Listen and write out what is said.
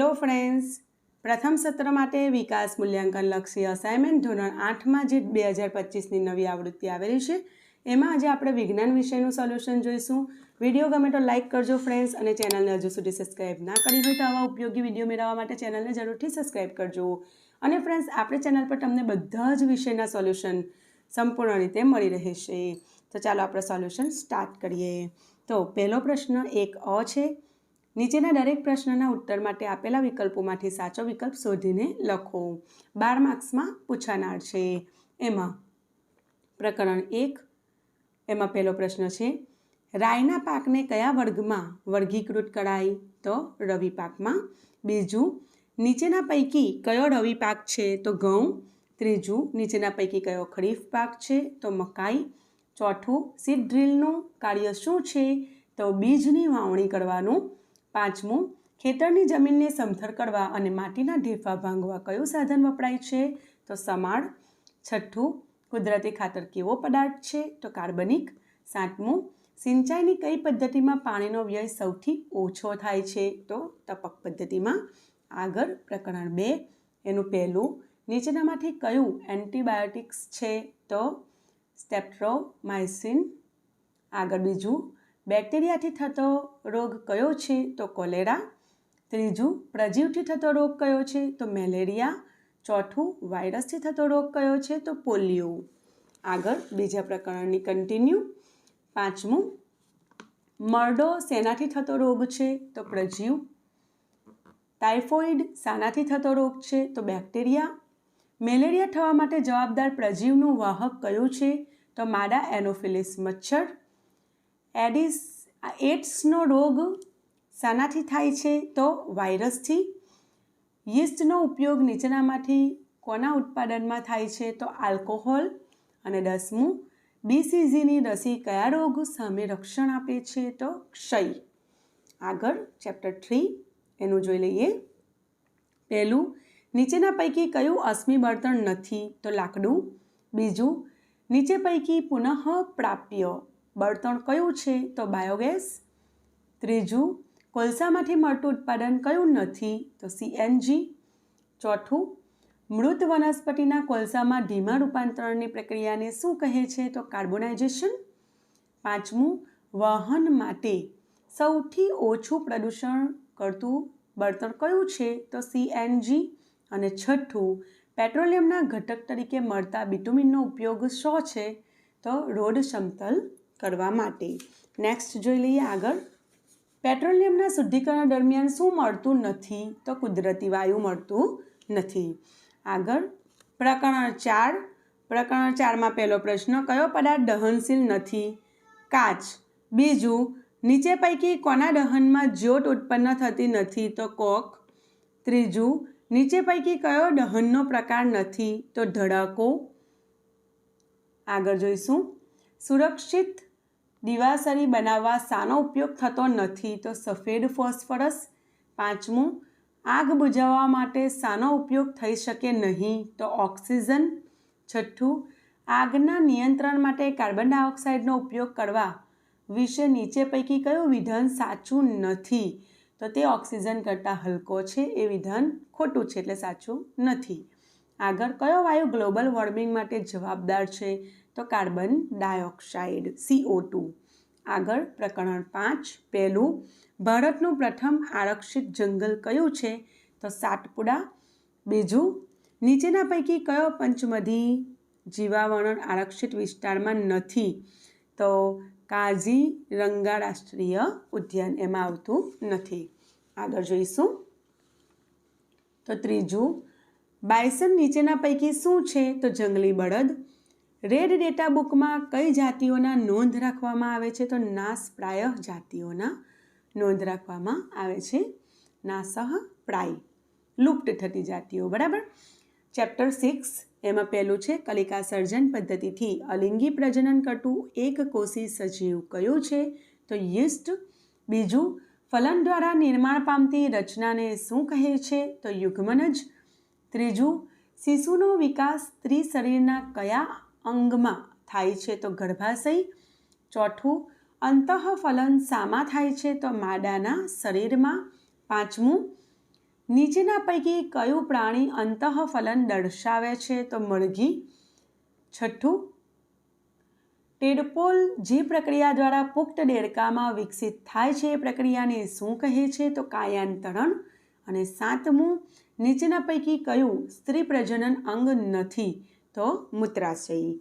Hello friends, પ્રથમ સત્ર માટે વિકાસ મૂલ્યાંકન લક્ષી અસાઇનમેન્ટ ધોરણ 8માં જે 2025ની નવી આવૃત્તિ આવેલી છે એમાં આજે આપણે વિજ્ઞાન વિષયનું સોલ્યુશન જોઈશું. વિડીયો ગમે તો લાઇક કરજો ફ્રેન્ડ્સ, અને ચેનલને હજુ સુધી સબસ્ક્રાઈબ ના કરી હોય તો આવા ઉપયોગી વિડીયો મેળવવા માટે ચેનલને જરૂરથી સબસ્ક્રાઈબ કરજો. અને ફ્રેન્ડ્સ, આપણી ચેનલ પર તમને બધા જ વિષયના સોલ્યુશન સંપૂર્ણ રીતે મળી રહેશે. તો ચાલો આપણે સોલ્યુશન સ્ટાર્ટ કરીએ. તો પહેલો પ્રશ્ન 1 છે. નીચેના દરેક પ્રશ્નના ઉત્તર માટે આપેલા વિકલ્પોમાંથી સાચો વિકલ્પ શોધીને લખો. 12 માર્ક્સમાં પૂછાનાર છે. એમાં પ્રકરણ 1, એમાં પહેલો પ્રશ્ન છે, રાઈના પાકને કયા વર્ગમાં વર્ગીકૃત કરાય? તો રવિ પાકમાં. બીજું, નીચેના પૈકી કયો રવિ પાક છે? તો ઘઉં. ત્રીજું, નીચેના પૈકી કયો ખરીફ પાક છે? તો મકાઈ. ચોથું, સીડ ડ્રીલનું કાર્ય શું છે? તો બીજની વાવણી કરવાનું. પાંચમું, ખેતરની જમીનને સમથર કરવા અને માટીના ઢેફા ભાંગવા કયું સાધન વપરાય છે? તો સમાળ. છઠ્ઠું, કુદરતી ખાતર કેવો પદાર્થ છે? તો કાર્બનિક. સાતમું, સિંચાઈની કઈ પદ્ધતિમાં પાણીનો વ્યય સૌથી ઓછો થાય છે? તો ટપક પદ્ધતિમાં. આગળ પ્રકરણ 2, એનું પહેલું, નીચેનામાંથી કયું એન્ટીબાયોટિક્સ છે? તો સ્ટેપ્ટ્રોમાઇસિન. આગળ બીજું, બેક્ટેરિયાથી થતો રોગ કયો છે? તો કોલેરા. ત્રીજું, પ્રજીવથી થતો રોગ કયો છે? તો મેલેરિયા. ચોથું, વાયરસથી થતો રોગ કયો છે? તો પોલિયો. આગળ બીજા પ્રકરણની કન્ટિન્યુ. પાંચમું, મરડો શેનાથી થતો રોગ છે? તો પ્રજીવ. ટાઇફોઇડ શાનાથી થતો રોગ છે? તો બેક્ટેરિયા. મેલેરિયા થવા માટે જવાબદાર પ્રજીવનું વાહક કયું છે? તો માદા એનોફિલિસ મચ્છર. એડ્સનો રોગ શાનાથી થાય છે? તો વાયરસથી. યીસ્ટનો ઉપયોગ નીચેનામાંથી કોના ઉત્પાદનમાં થાય છે? તો આલ્કોહોલ. અને 10મું, BCGની રસી કયા રોગ સામે રક્ષણ આપે છે? તો ક્ષય. આગળ ચેપ્ટર 3, એનું જોઈ લઈએ. પહેલું, નીચેના પૈકી કયું અશ્મિ બળતણ નથી? તો લાકડું. બીજું, નીચે પૈકી પુનઃ પ્રાપ્ય બળતણ કયું છે? તો બાયોગેસ. ત્રીજું, કોલસામાંથી મળતું ઉત્પાદન કયું નથી? તો CNG. ચોથું, મૃત વનસ્પતિના કોલસામાં ધીમા રૂપાંતરણની પ્રક્રિયાને શું કહે છે? તો કાર્બોનાઇઝેશન. પાંચમું, વાહન માટે સૌથી ઓછું પ્રદૂષણ કરતું બળતણ કયું છે? તો CNG. અને છઠ્ઠું, પેટ્રોલિયમના ઘટક તરીકે મળતા બિટુમિનનો ઉપયોગ શો છે? તો રોડ સમતલ કરવા માટે. નેક્સ્ટ જોઈ લઈએ આગળ. પેટ્રોલિયમના શુદ્ધિકરણ દરમિયાન શું મળતું નથી? તો કુદરતી વાયુ મળતું નથી. આગળ પ્રકરણ 4. પ્રકરણ 4માં પહેલો પ્રશ્ન, કયો પદાર્થ દહનશીલ નથી? કાચ. બીજું, નીચે પૈકી કોના દહનમાં જ્યોત ઉત્પન્ન થતી નથી? તો કોક. ત્રીજું, નીચે પૈકી કયો દહનનો પ્રકાર નથી? તો ધડાકો. આગળ જોઈશું, સુરક્ષિત દિવાસળી બનાવવા શાનો ઉપયોગ થતો નથી? તો સફેદ ફોસ્ફરસ. પાંચમું, આગ બુઝાવવા માટે શાનો ઉપયોગ થઈ શકે નહીં? તો ઓક્સિજન. છઠ્ઠું, આગના નિયંત્રણ માટે કાર્બન ડાયોક્સાઇડનો ઉપયોગ કરવા વિશે નીચે પૈકી કયું વિધાન સાચું નથી? તો તે ઓક્સિજન કરતાં હલકો છે, એ વિધાન ખોટું છે, એટલે સાચું નથી. આગળ કયો વાયુ ગ્લોબલ વોર્મિંગ માટે જવાબદાર છે? તો કાર્બન ડાયોક્સાઇડ CO2. આગળ પ્રકરણ 5, પહેલું, ભારતનું પ્રથમ આરક્ષિત જંગલ કયું છે? તો સાતપુડા. બીજું, નીચેના પૈકી કયો પંચમઢી જીવાવરણ આરક્ષિત વિસ્તારમાં નથી? તો કાઝીરંગા રાષ્ટ્રીય ઉદ્યાન એમાં આવતું નથી. આગળ જોઈશું. તો ત્રીજું, બાયસન નીચેના પૈકી શું છે? તો જંગલી બળદ. રેડ ડેટા બુકમાં કઈ જાતિઓના નોંધ રાખવામાં આવે છે? તો નાશપ્રાય જાતિઓના નોંધ રાખવામાં આવે છે. નાસહ પ્રાય, લુપ્ત થતી જાતિઓ. બરાબર. ચેપ્ટર 6, એમાં પહેલું છે, કલિકા સર્જન પદ્ધતિથી અલિંગી પ્રજનન કરતું એક કોષી સજીવ કયું છે? તો યીસ્ટ. બીજું, ફલન દ્વારા નિર્માણ પામતી રચનાને શું કહે છે? તો યુગ્મનજ. ત્રીજું, શિશુનો વિકાસ સ્ત્રી શરીરના કયા અંગમાં થાય છે? તો ગર્ભાશય. ચોથું, અંતઃફલન શામાં થાય છે? તો માદાના શરીરમાં. પાંચમું, નીચેના પૈકી કયું પ્રાણી અંતઃફલન દર્શાવે છે? તો મરઘી. છઠ્ઠું, ટેડપોલ જે પ્રક્રિયા દ્વારા પુખ્ત દેડકામાં વિકસિત થાય છે એ પ્રક્રિયાને શું કહે છે? તો કાયાંતરણ. અને સાતમું, નીચેના પૈકી કયું સ્ત્રી પ્રજનન અંગ નથી? તો મૂત્રાશય.